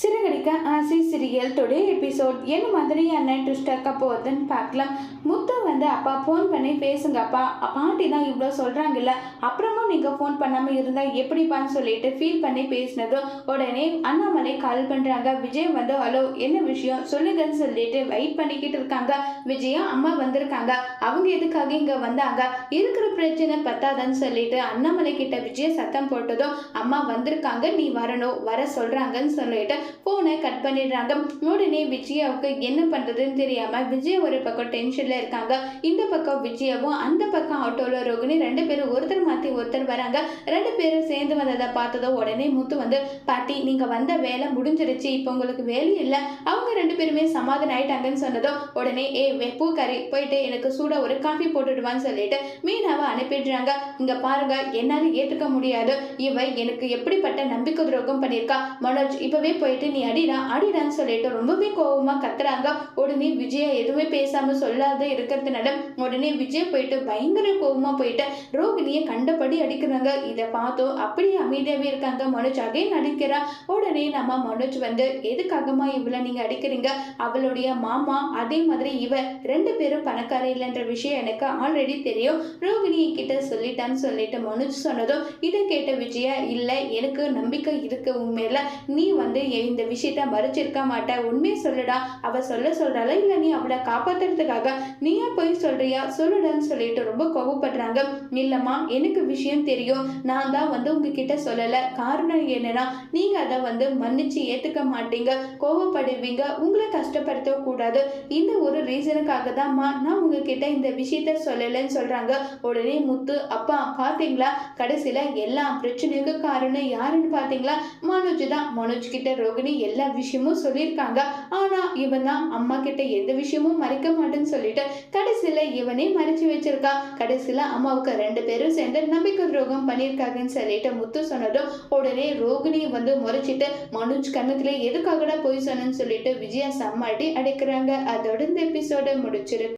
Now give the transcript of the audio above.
சிறகடிக்க ஆசை serial today episode என்ன மாதிரியான ட்விஸ்ட் இருக்க போகுதுன்னு பார்க்கலாம். முத்து அப்பா ஃபோன் பண்ணி பேசுங்கப்பா, பாட்டி தான் இவ்வளோ சொல்கிறாங்கல்ல, அப்புறமும் நீங்கள் ஃபோன் பண்ணாமல் இருந்தால் எப்படிப்பான்னு சொல்லிட்டு ஃபீல் பண்ணி பேசினதும் உடனே அண்ணாமலை கால் பண்ணுறாங்க. விஜய் ஹலோ என்ன விஷயம் சொல்லுங்கன்னு சொல்லிட்டு வெயிட் பண்ணிக்கிட்டு இருக்காங்க. விஜயா அம்மா வந்திருக்காங்க, அவங்க எதுக்காக இங்கே வந்தாங்க, இருக்கிற பிரச்சனை பத்தாதன்னு சொல்லிட்டு அண்ணாமலை கிட்ட விஜய சத்தம் போட்டதும் அம்மா வந்திருக்காங்க, நீ வரணும், வர சொல்கிறாங்கன்னு சொல்லிட்டு போனை கட் பண்ணிடுறாங்க. உடனே விஜயாவுக்கு என்ன பண்றதுன்னு தெரியாம விஜய் ஒரு பக்கம் டென்ஷன்ல இருக்காங்க. இந்த பக்கம் விஜயாவும் அந்த பக்கம் ஆட்டோல ரோகிணி ரெண்டு பேரும் ஒருத்தர் மாத்தி ஒருத்தர் வராங்க. ரெண்டு பேரும் சேர்ந்து வந்ததை பார்த்ததோ உடனே முத்து பாட்டி நீங்க வந்த வேலை முடிஞ்சிருச்சு, இப்போ உங்களுக்கு வேலை இல்லை, அவங்க ரெண்டு பேருமே சமாதானம் ஆயிட்டாங்கன்னு சொன்னதோ உடனே பூக்காரி போயிட்டு எனக்கு சூடா ஒரு காஃபி போட்டுடுவான்னு சொல்லிட்டு மீனாவை அனுப்பிடுறாங்க. இங்க பாருங்க, என்னால ஏத்துக்க முடியாது, இவ எனக்கு எப்படிப்பட்ட நம்பிக்கை துரோகம் பண்ணியிருக்கா, மனோஜ் இப்பவே போயிட்டு நீ அடிடான்னு சொல்லிட்டு ரொம்பவே கோபமா கத்துறாங்க. உடனே விஜயா எதுவுமே பேசாம சொல்லாத இருக்கிறதுனால உடனே விஜய் போயிட்டு பயங்கர கோபமா போயிட்டு ரோகிணியை கண்டபடி அடிக்கிறாங்க. இதை பார்த்தோம் அப்படியே அமைதியாவே இருக்காங்க. மனோஜ் அகைன் அடிக்கிறா. உடனே நம்ம மனோஜ் எதுக்காகமா இவளை நீங்க அடிக்கிறீங்க, அவளுடைய மாமா அதே மாதிரி இவ ரெண்டு பேரும் பணக்கார இல்லைன்ற விஷயம் எனக்கு ஆல்ரெடி தெரியும், ரோகிணி கிட்ட சொல்லிட்டான்னு சொல்லிட்டு மனோஜ் சொன்னதும் இதை கேட்ட விஜயா இல்ல எனக்கு நம்பிக்கை இருக்கு உண்மையில, நீ இந்த விஷயத்த மறைச்சிருக்க மாட்ட, உண்மையை சொல்லுடா, அவ சொல்றாளா இல்ல நீ அவளை காப்பாத்துறதுக்காக நீயா போய் சொல்றியா சொல்லுடான்னு சொல்லிட்டு ரொம்ப கோபப்படுறாங்க. இல்லம்மா எனக்கு விஷயம் தெரியும், நான் தான் உங்ககிட்ட சொல்லல, காரணம் என்னன்னா நீங்க அதை மன்னிச்சு ஏத்துக்க மாட்டீங்க, கோபப்படுவீங்க, உங்களை கஷ்டப்படுத்த கூடாது, இந்த ஒரு ரீசனுக்காக தான்மா நான் உங்ககிட்ட இந்த விஷயத்த சொல்லலன்னு சொல்றாங்க. உடனே முத்து அப்பா பாத்தீங்களா, கடைசியில எல்லா பிரச்சனைக்கு காரணம் யாருன்னு பாத்தீங்களா, மனோஜ் தான், மனோஜ் கிட்ட ரோகிணி எல்லா விஷயமும் சொல்லியிருக்காங்க, ஆனா இவன் தான் அம்மா கிட்ட எந்த விஷயமும் மறைக்க மாட்டேன்னு சொல்லிட்டு கடைசியில இவனே மறைச்சு வச்சிருக்கா. கடைசியில அம்மாவுக்கு ரெண்டு பேரும் சேர்ந்து நம்பிக்கை துரோகம் பண்ணியிருக்காங்கன்னு சொல்லிட்டு முத்து சொன்னதும் உடனே ரோகிணி முறைச்சிட்டு மனோஜ் கண்ணத்துல எதுக்காகடா போய் சொன்னு சொல்லிட்டு விஜயா சம்மாட்டி அடைக்கிறாங்க. அதோட இந்த எபிசோட முடிச்சிருக்கு.